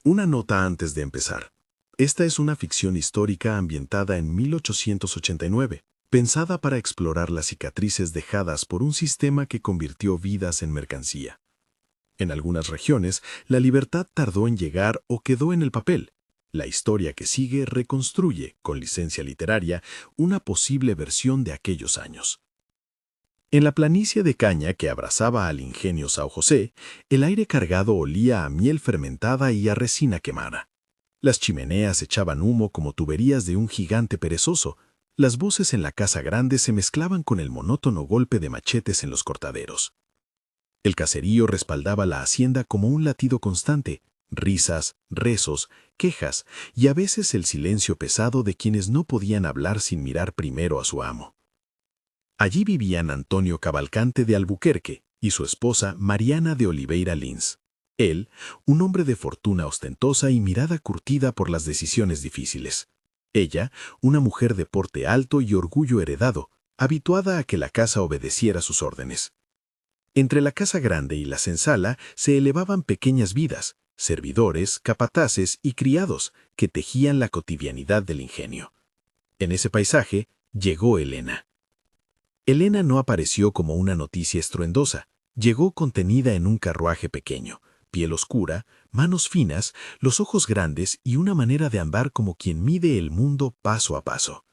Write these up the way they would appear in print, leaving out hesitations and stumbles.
Una nota antes de empezar. Esta es una ficción histórica ambientada en 1889, pensada para explorar las cicatrices dejadas por un sistema que convirtió vidas en mercancía. En algunas regiones, la libertad tardó en llegar o quedó en el papel. La historia que sigue reconstruye, con licencia literaria, una posible versión de aquellos años. En la planicie de caña que abrazaba al ingenio São José, el aire cargado olía a miel fermentada y a resina quemada. Las chimeneas echaban humo como tuberías de un gigante perezoso. Las voces en la casa grande se mezclaban con el monótono golpe de machetes en los cortaderos. El caserío respaldaba la hacienda como un latido constante, risas, rezos, quejas y a veces el silencio pesado de quienes no podían hablar sin mirar primero a su amo. Allí vivían Antonio Cavalcante de Albuquerque y su esposa Mariana de Oliveira Lins. Él, un hombre de fortuna ostentosa y mirada curtida por las decisiones difíciles. Ella, una mujer de porte alto y orgullo heredado, habituada a que la casa obedeciera sus órdenes. Entre la casa grande y la senzala se elevaban pequeñas vidas, servidores, capataces y criados que tejían la cotidianidad del ingenio. En ese paisaje llegó Elena. Elena no apareció como una noticia estruendosa, llegó contenida en un carruaje pequeño, piel oscura, manos finas, los ojos grandes y una manera de andar como quien mide el mundo paso a paso.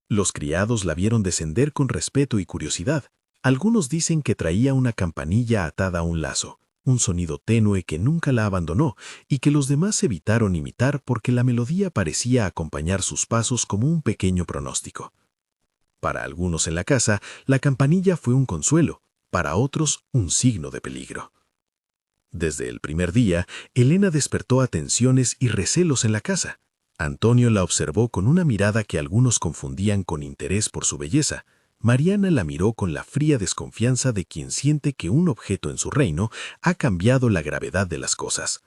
Los criados la vieron descender con respeto y curiosidad. Algunos dicen que traía una campanilla atada a un lazo, un sonido tenue que nunca la abandonó y que los demás evitaron imitar porque la melodía parecía acompañar sus pasos como un pequeño pronóstico. Para algunos en la casa, la campanilla fue un consuelo, para otros un signo de peligro. Desde el primer día, Elena despertó atenciones y recelos en la casa. Antonio la observó con una mirada que algunos confundían con interés por su belleza. Mariana la miró con la fría desconfianza de quien siente que un objeto en su reino ha cambiado la gravedad de las cosas.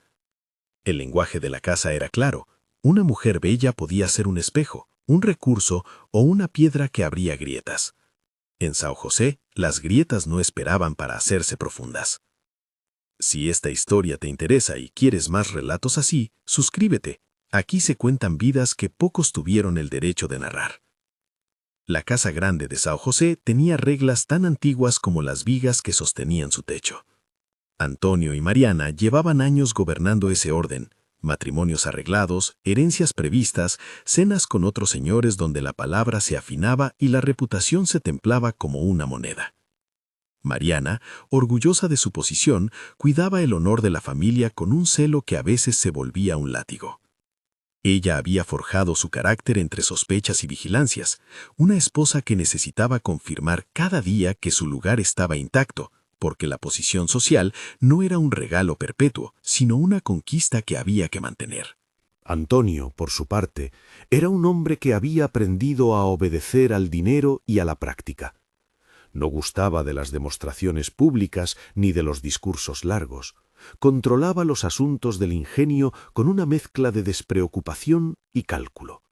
El lenguaje de la casa era claro. Una mujer bella podía ser un espejo, un recurso o una piedra que abría grietas. En São José, las grietas no esperaban para hacerse profundas. Si esta historia te interesa y quieres más relatos así, suscríbete. Aquí se cuentan vidas que pocos tuvieron el derecho de narrar. La casa grande de São José tenía reglas tan antiguas como las vigas que sostenían su techo. Antonio y Mariana llevaban años gobernando ese orden, matrimonios arreglados, herencias previstas, cenas con otros señores donde la palabra se afinaba y la reputación se templaba como una moneda. Mariana, orgullosa de su posición, cuidaba el honor de la familia con un celo que a veces se volvía un látigo. Ella había forjado su carácter entre sospechas y vigilancias, una esposa que necesitaba confirmar cada día que su lugar estaba intacto, porque la posición social no era un regalo perpetuo, sino una conquista que había que mantener. Antonio, por su parte, era un hombre que había aprendido a obedecer al dinero y a la práctica. No gustaba de las demostraciones públicas ni de los discursos largos. Controlaba los asuntos del ingenio con una mezcla de despreocupación y cálculo.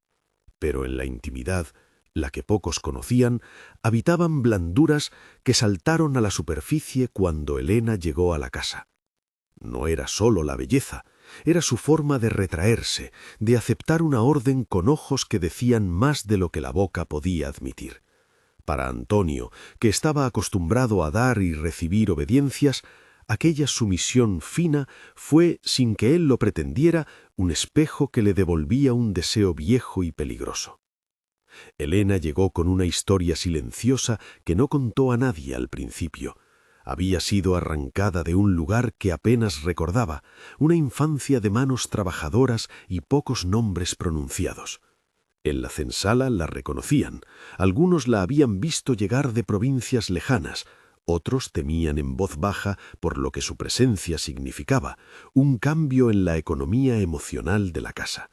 Pero en la intimidad, la que pocos conocían, habitaban blanduras que saltaron a la superficie cuando Elena llegó a la casa. No era solo la belleza, era su forma de retraerse, de aceptar una orden con ojos que decían más de lo que la boca podía admitir. Para Antonio, que estaba acostumbrado a dar y recibir obediencias, aquella sumisión fina fue, sin que él lo pretendiera, un espejo que le devolvía un deseo viejo y peligroso. Elena llegó con una historia silenciosa que no contó a nadie al principio. Había sido arrancada de un lugar que apenas recordaba, una infancia de manos trabajadoras y pocos nombres pronunciados. En la senzala la reconocían, algunos la habían visto llegar de provincias lejanas, otros temían en voz baja por lo que su presencia significaba, un cambio en la economía emocional de la casa.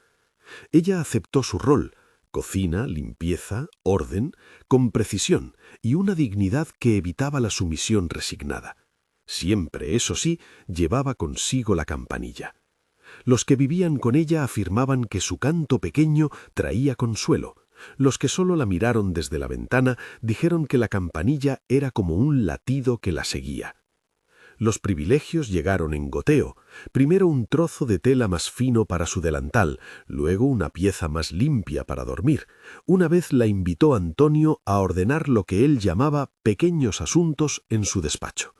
Ella aceptó su rol, cocina, limpieza, orden, con precisión y una dignidad que evitaba la sumisión resignada. Siempre, eso sí, llevaba consigo la campanilla. Los que vivían con ella afirmaban que su canto pequeño traía consuelo. Los que solo la miraron desde la ventana dijeron que la campanilla era como un latido que la seguía. Los privilegios llegaron en goteo. Primero un trozo de tela más fino para su delantal, luego una pieza más limpia para dormir. Una vez la invitó Antonio a ordenar lo que él llamaba pequeños asuntos en su despacho.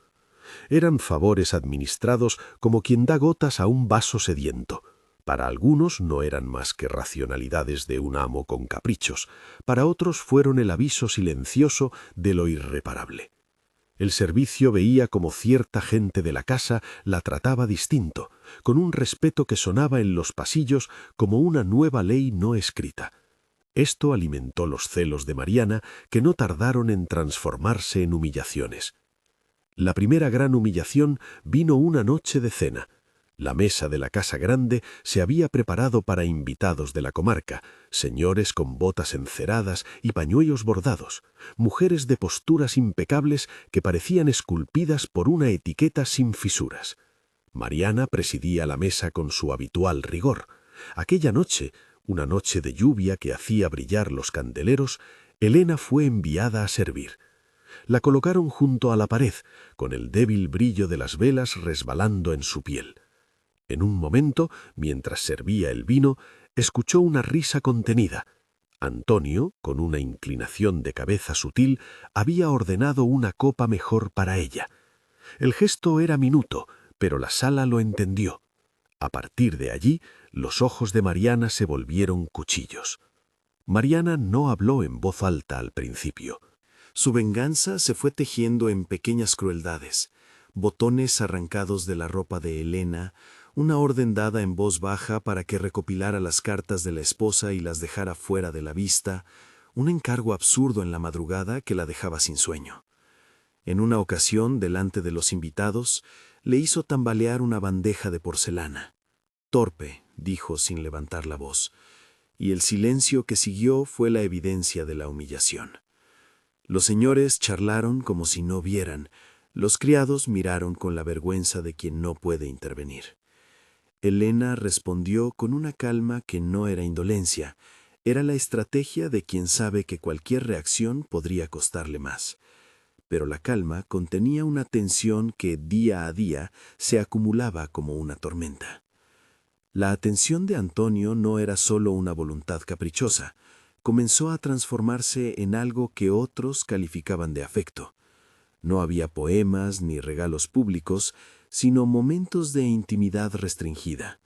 Eran favores administrados como quien da gotas a un vaso sediento. Para algunos no eran más que racionalidades de un amo con caprichos, para otros fueron el aviso silencioso de lo irreparable. El servicio veía como cierta gente de la casa la trataba distinto, con un respeto que sonaba en los pasillos como una nueva ley no escrita. Esto alimentó los celos de Mariana, que no tardaron en transformarse en humillaciones. La primera gran humillación vino una noche de cena. La mesa de la casa grande se había preparado para invitados de la comarca, señores con botas enceradas y pañuelos bordados, mujeres de posturas impecables que parecían esculpidas por una etiqueta sin fisuras. Mariana presidía la mesa con su habitual rigor. Aquella noche, una noche de lluvia que hacía brillar los candeleros, Elena fue enviada a servir. La colocaron junto a la pared, con el débil brillo de las velas resbalando en su piel. En un momento, mientras servía el vino, escuchó una risa contenida. Antonio, con una inclinación de cabeza sutil, había ordenado una copa mejor para ella. El gesto era minuto, pero la sala lo entendió. A partir de allí, los ojos de Mariana se volvieron cuchillos. Mariana no habló en voz alta al principio. Su venganza se fue tejiendo en pequeñas crueldades, botones arrancados de la ropa de Elena, una orden dada en voz baja para que recopilara las cartas de la esposa y las dejara fuera de la vista, un encargo absurdo en la madrugada que la dejaba sin sueño. En una ocasión, delante de los invitados, le hizo tambalear una bandeja de porcelana. «Torpe», dijo sin levantar la voz, y el silencio que siguió fue la evidencia de la humillación. Los señores charlaron como si no vieran, los criados miraron con la vergüenza de quien no puede intervenir. Elena respondió con una calma que no era indolencia, era la estrategia de quien sabe que cualquier reacción podría costarle más. Pero la calma contenía una tensión que día a día se acumulaba como una tormenta. La atención de Antonio no era solo una voluntad caprichosa, comenzó a transformarse en algo que otros calificaban de afecto. No había poemas ni regalos públicos, sino momentos de intimidad restringida,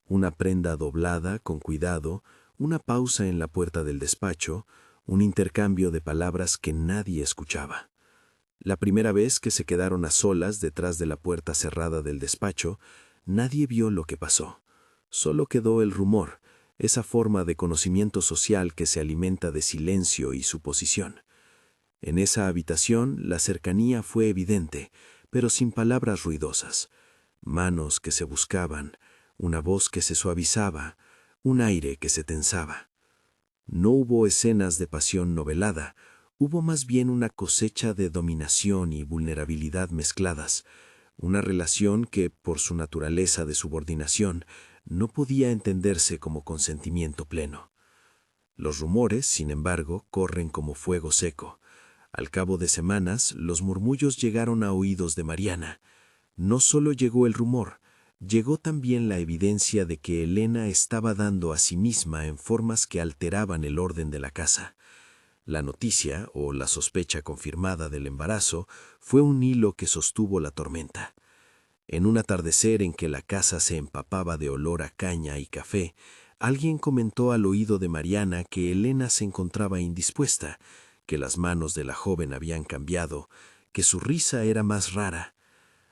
una prenda doblada con cuidado, una pausa en la puerta del despacho, un intercambio de palabras que nadie escuchaba. La primera vez que se quedaron a solas detrás de la puerta cerrada del despacho, nadie vio lo que pasó. Solo quedó el rumor, esa forma de conocimiento social que se alimenta de silencio y suposición. En esa habitación la cercanía fue evidente, pero sin palabras ruidosas. Manos que se buscaban, una voz que se suavizaba, un aire que se tensaba. No hubo escenas de pasión novelada, hubo más bien una cosecha de dominación y vulnerabilidad mezcladas, una relación que, por su naturaleza de subordinación, no podía entenderse como consentimiento pleno. Los rumores, sin embargo, corren como fuego seco. Al cabo de semanas, los murmullos llegaron a oídos de Mariana. No solo llegó el rumor, llegó también la evidencia de que Elena estaba dando a sí misma en formas que alteraban el orden de la casa. La noticia, o la sospecha confirmada del embarazo, fue un hilo que sostuvo la tormenta. En un atardecer en que la casa se empapaba de olor a caña y café, alguien comentó al oído de Mariana que Elena se encontraba indispuesta, que las manos de la joven habían cambiado, que su risa era más rara.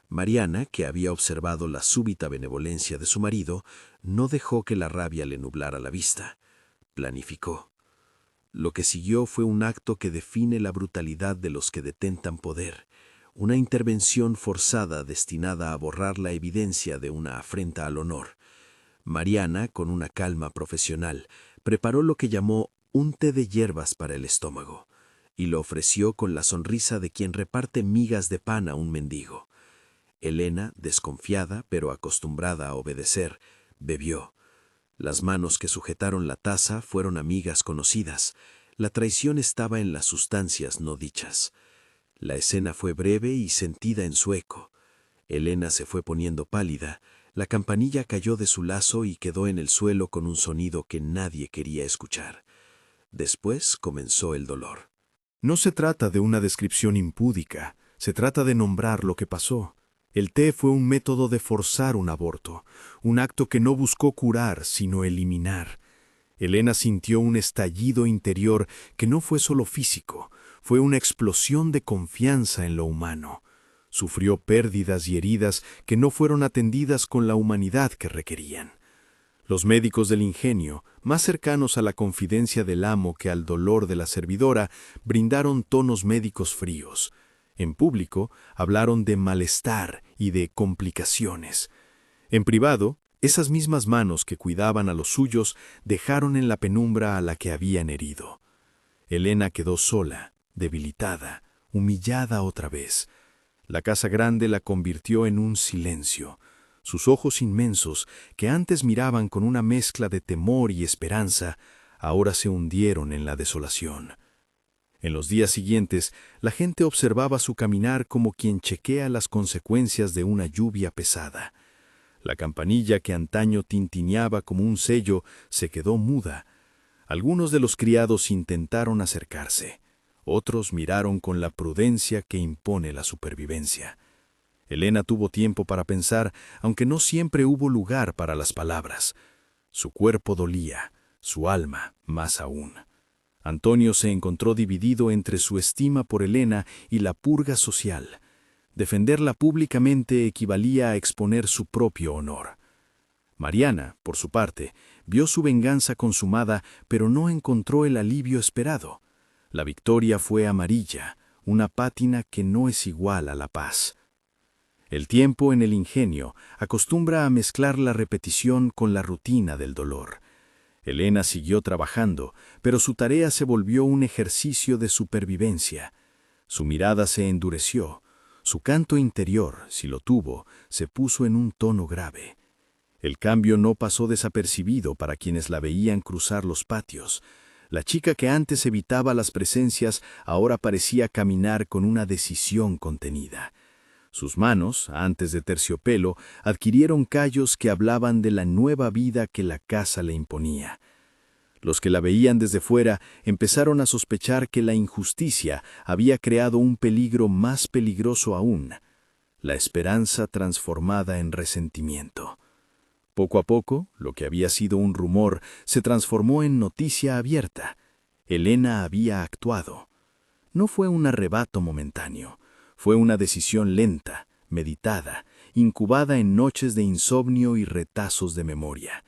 Mariana, que había observado la súbita benevolencia de su marido, no dejó que la rabia le nublara la vista. Planificó. Lo que siguió fue un acto que define la brutalidad de los que detentan poder, una intervención forzada destinada a borrar la evidencia de una afrenta al honor. Mariana, con una calma profesional, preparó lo que llamó un té de hierbas para el estómago, y lo ofreció con la sonrisa de quien reparte migas de pan a un mendigo. Elena, desconfiada pero acostumbrada a obedecer, bebió. Las manos que sujetaron la taza fueron amigas conocidas. La traición estaba en las sustancias no dichas. La escena fue breve y sentida en su eco. Elena se fue poniendo pálida, la campanilla cayó de su lazo y quedó en el suelo con un sonido que nadie quería escuchar. Después comenzó el dolor. No se trata de una descripción impúdica, se trata de nombrar lo que pasó. El té fue un método de forzar un aborto, un acto que no buscó curar, sino eliminar. Elena sintió un estallido interior que no fue solo físico, fue una explosión de confianza en lo humano. Sufrió pérdidas y heridas que no fueron atendidas con la humanidad que requerían. Los médicos del ingenio, más cercanos a la confidencia del amo que al dolor de la servidora, brindaron tonos médicos fríos. En público, hablaron de malestar y de complicaciones. En privado, esas mismas manos que cuidaban a los suyos dejaron en la penumbra a la que habían herido. Elena quedó sola, debilitada, humillada otra vez. La casa grande la convirtió en un silencio. Sus ojos inmensos, que antes miraban con una mezcla de temor y esperanza, ahora se hundieron en la desolación. En los días siguientes, la gente observaba su caminar como quien chequea las consecuencias de una lluvia pesada. La campanilla que antaño tintineaba como un sello se quedó muda. Algunos de los criados intentaron acercarse. Otros miraron con la prudencia que impone la supervivencia. Elena tuvo tiempo para pensar, aunque no siempre hubo lugar para las palabras. Su cuerpo dolía, su alma más aún. Antonio se encontró dividido entre su estima por Elena y la purga social. Defenderla públicamente equivalía a exponer su propio honor. Mariana, por su parte, vio su venganza consumada, pero no encontró el alivio esperado. La victoria fue amarilla, una pátina que no es igual a la paz. El tiempo en el ingenio acostumbra a mezclar la repetición con la rutina del dolor. Elena siguió trabajando, pero su tarea se volvió un ejercicio de supervivencia. Su mirada se endureció, su canto interior, si lo tuvo, se puso en un tono grave. El cambio no pasó desapercibido para quienes la veían cruzar los patios. La chica que antes evitaba las presencias ahora parecía caminar con una decisión contenida. Sus manos, antes de terciopelo, adquirieron callos que hablaban de la nueva vida que la casa le imponía. Los que la veían desde fuera empezaron a sospechar que la injusticia había creado un peligro más peligroso aún, la esperanza transformada en resentimiento. Poco a poco, lo que había sido un rumor se transformó en noticia abierta. Elena había actuado. No fue un arrebato momentáneo, fue una decisión lenta, meditada, incubada en noches de insomnio y retazos de memoria.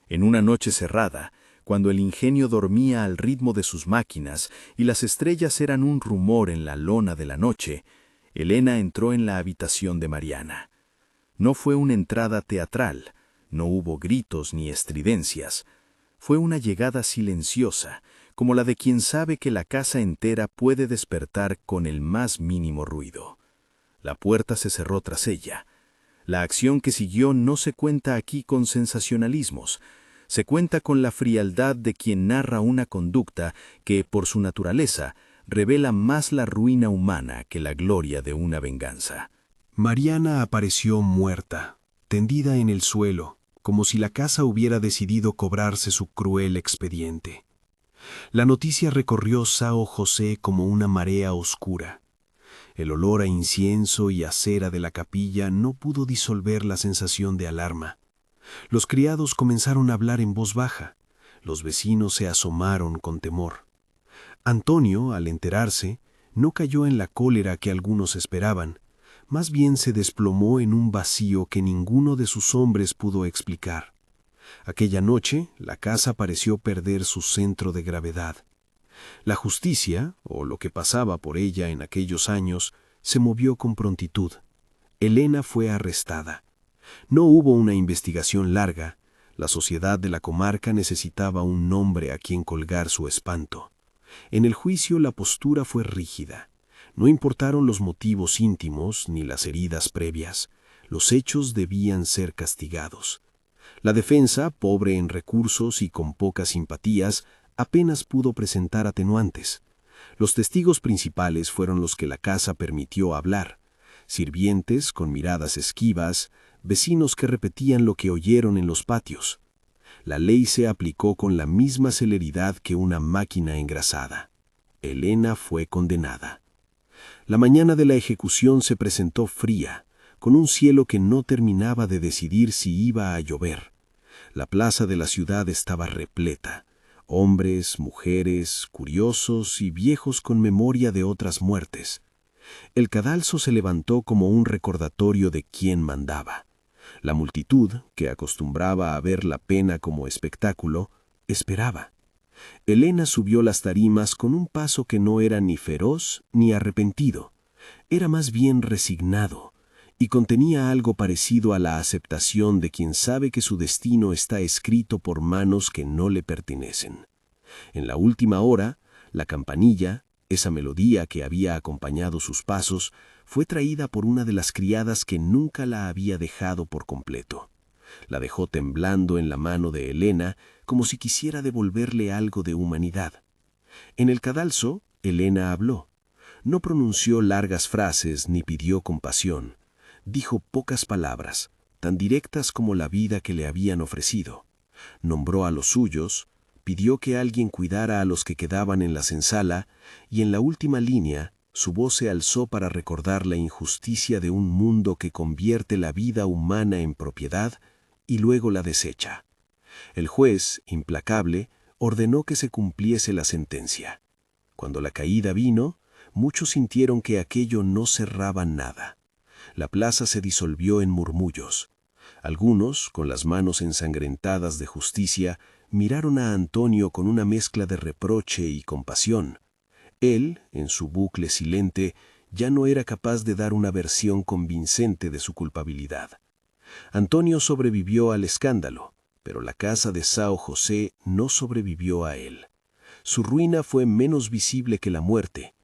En una noche cerrada, cuando el ingenio dormía al ritmo de sus máquinas y las estrellas eran un rumor en la lona de la noche, Elena entró en la habitación de Mariana. No fue una entrada teatral, no hubo gritos ni estridencias. Fue una llegada silenciosa, como la de quien sabe que la casa entera puede despertar con el más mínimo ruido. La puerta se cerró tras ella. La acción que siguió no se cuenta aquí con sensacionalismos, se cuenta con la frialdad de quien narra una conducta que, por su naturaleza, revela más la ruina humana que la gloria de una venganza. Mariana apareció muerta, tendida en el suelo, como si la casa hubiera decidido cobrarse su cruel expediente. La noticia recorrió São José como una marea oscura. El olor a incienso y a cera de la capilla no pudo disolver la sensación de alarma. Los criados comenzaron a hablar en voz baja. Los vecinos se asomaron con temor. Antonio, al enterarse, no cayó en la cólera que algunos esperaban. Más bien se desplomó en un vacío que ninguno de sus hombres pudo explicar. Aquella noche, la casa pareció perder su centro de gravedad. La justicia, o lo que pasaba por ella en aquellos años, se movió con prontitud. Elena fue arrestada. No hubo una investigación larga. La sociedad de la comarca necesitaba un nombre a quien colgar su espanto. En el juicio la postura fue rígida. No importaron los motivos íntimos ni las heridas previas. Los hechos debían ser castigados. La defensa, pobre en recursos y con pocas simpatías, apenas pudo presentar atenuantes. Los testigos principales fueron los que la casa permitió hablar. Sirvientes con miradas esquivas, vecinos que repetían lo que oyeron en los patios. La ley se aplicó con la misma celeridad que una máquina engrasada. Elena fue condenada. La mañana de la ejecución se presentó fría, con un cielo que no terminaba de decidir si iba a llover. La plaza de la ciudad estaba repleta. Hombres, mujeres, curiosos y viejos con memoria de otras muertes. El cadalso se levantó como un recordatorio de quién mandaba. La multitud, que acostumbraba a ver la pena como espectáculo, esperaba. Elena subió las tarimas con un paso que no era ni feroz ni arrepentido. Era más bien resignado, y contenía algo parecido a la aceptación de quien sabe que su destino está escrito por manos que no le pertenecen. En la última hora, la campanilla, esa melodía que había acompañado sus pasos, fue traída por una de las criadas que nunca la había dejado por completo. La dejó temblando en la mano de Elena como si quisiera devolverle algo de humanidad. En el cadalso, Elena habló. No pronunció largas frases ni pidió compasión. Dijo pocas palabras, tan directas como la vida que le habían ofrecido. Nombró a los suyos, pidió que alguien cuidara a los que quedaban en la senzala, y en la última línea su voz se alzó para recordar la injusticia de un mundo que convierte la vida humana en propiedad y luego la desecha. El juez, implacable, ordenó que se cumpliese la sentencia. Cuando la caída vino, muchos sintieron que aquello no cerraba nada. La plaza se disolvió en murmullos. Algunos, con las manos ensangrentadas de justicia, miraron a Antonio con una mezcla de reproche y compasión. Él, en su bucle silente, ya no era capaz de dar una versión convincente de su culpabilidad. Antonio sobrevivió al escándalo, pero la casa de São José no sobrevivió a él. Su ruina fue menos visible que la muerte.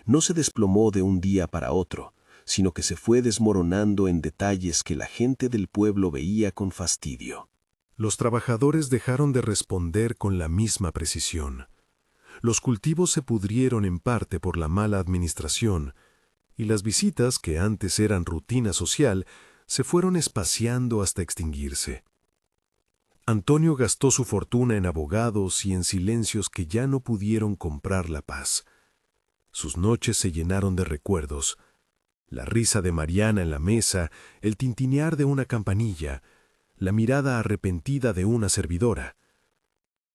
No se desplomó de un día para otro, sino que se fue desmoronando en detalles que la gente del pueblo veía con fastidio. Los trabajadores dejaron de responder con la misma precisión. Los cultivos se pudrieron en parte por la mala administración, y las visitas, que antes eran rutina social, se fueron espaciando hasta extinguirse. Antonio gastó su fortuna en abogados y en silencios que ya no pudieron comprar la paz. Sus noches se llenaron de recuerdos. La risa de Mariana en la mesa, el tintinear de una campanilla, la mirada arrepentida de una servidora.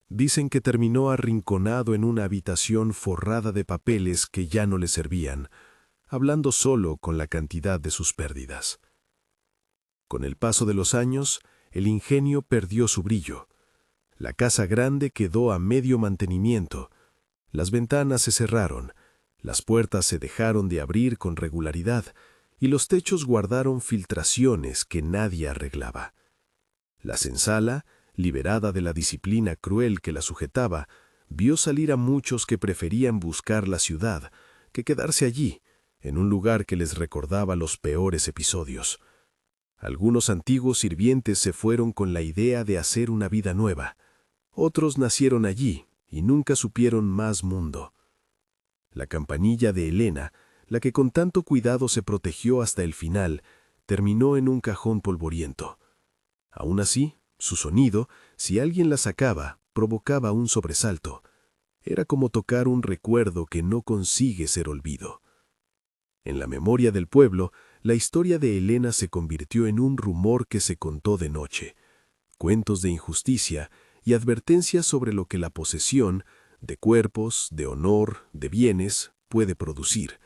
Dicen que terminó arrinconado en una habitación forrada de papeles que ya no le servían, hablando solo con la cantidad de sus pérdidas. Con el paso de los años, el ingenio perdió su brillo. La casa grande quedó a medio mantenimiento. Las ventanas se cerraron, las puertas se dejaron de abrir con regularidad y los techos guardaron filtraciones que nadie arreglaba. La senzala, liberada de la disciplina cruel que la sujetaba, vio salir a muchos que preferían buscar la ciudad que quedarse allí, en un lugar que les recordaba los peores episodios. Algunos antiguos sirvientes se fueron con la idea de hacer una vida nueva. Otros nacieron allí y nunca supieron más mundo. La campanilla de Elena, la que con tanto cuidado se protegió hasta el final, terminó en un cajón polvoriento. Aún así, su sonido, si alguien la sacaba, provocaba un sobresalto. Era como tocar un recuerdo que no consigue ser olvido. En la memoria del pueblo, la historia de Elena se convirtió en un rumor que se contó de noche, cuentos de injusticia y advertencias sobre lo que la posesión, de cuerpos, de honor, de bienes, puede producir.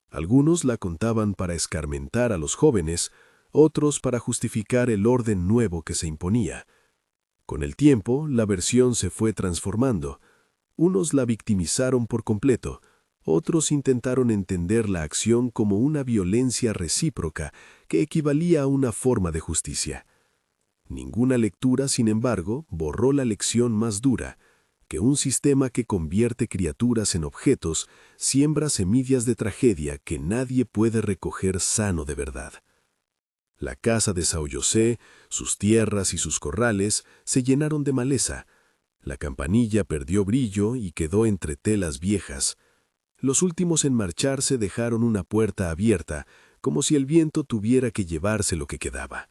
Algunos la contaban para escarmentar a los jóvenes, otros para justificar el orden nuevo que se imponía. Con el tiempo, la versión se fue transformando. Unos la victimizaron por completo, otros intentaron entender la acción como una violencia recíproca que equivalía a una forma de justicia. Ninguna lectura, sin embargo, borró la lección más dura, que un sistema que convierte criaturas en objetos siembra semillas de tragedia que nadie puede recoger sano de verdad. La casa de São José, sus tierras y sus corrales se llenaron de maleza. La campanilla perdió brillo y quedó entre telas viejas. Los últimos en marcharse dejaron una puerta abierta, como si el viento tuviera que llevarse lo que quedaba.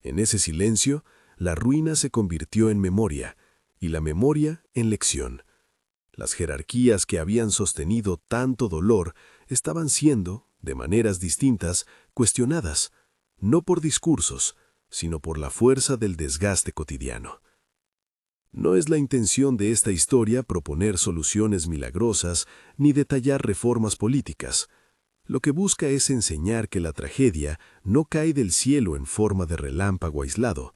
En ese silencio, la ruina se convirtió en memoria, y la memoria en lección. Las jerarquías que habían sostenido tanto dolor estaban siendo, de maneras distintas, cuestionadas, no por discursos, sino por la fuerza del desgaste cotidiano. No es la intención de esta historia proponer soluciones milagrosas ni detallar reformas políticas. Lo que busca es enseñar que la tragedia no cae del cielo en forma de relámpago aislado.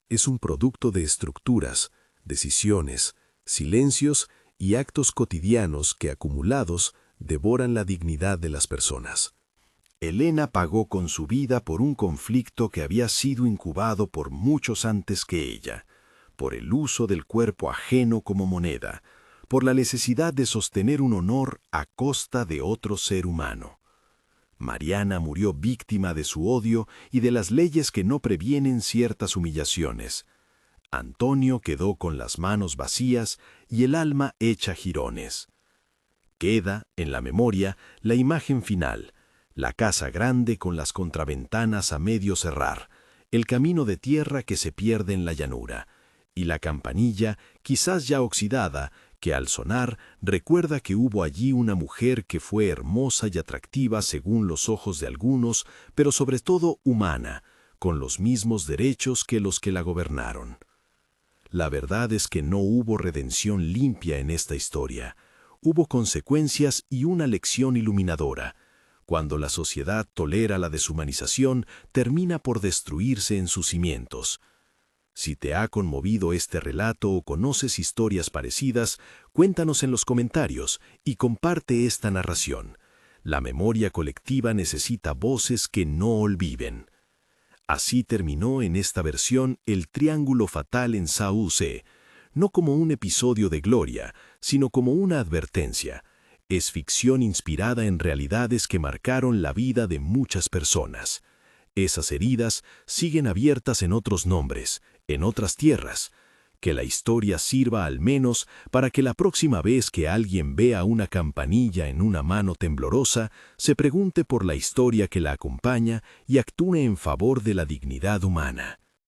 Es un producto de estructuras, decisiones, silencios y actos cotidianos que, acumulados, devoran la dignidad de las personas. Elena pagó con su vida por un conflicto que había sido incubado por muchos antes que ella, por el uso del cuerpo ajeno como moneda, por la necesidad de sostener un honor a costa de otro ser humano. Mariana murió víctima de su odio y de las leyes que no previenen ciertas humillaciones. Antonio quedó con las manos vacías y el alma hecha jirones. Queda, en la memoria, la imagen final, la casa grande con las contraventanas a medio cerrar, el camino de tierra que se pierde en la llanura, y la campanilla, quizás ya oxidada, que al sonar recuerda que hubo allí una mujer que fue hermosa y atractiva según los ojos de algunos, pero sobre todo humana, con los mismos derechos que los que la gobernaron. La verdad es que no hubo redención limpia en esta historia. Hubo consecuencias y una lección iluminadora. Cuando la sociedad tolera la deshumanización, termina por destruirse en sus cimientos. Si te ha conmovido este relato o conoces historias parecidas, cuéntanos en los comentarios y comparte esta narración. La memoria colectiva necesita voces que no olviden. Así terminó en esta versión el Triángulo Fatal en Sauce, no como un episodio de gloria, sino como una advertencia. Es ficción inspirada en realidades que marcaron la vida de muchas personas. Esas heridas siguen abiertas en otros nombres, en otras tierras. Que la historia sirva al menos para que la próxima vez que alguien vea una campanilla en una mano temblorosa, se pregunte por la historia que la acompaña y actúe en favor de la dignidad humana.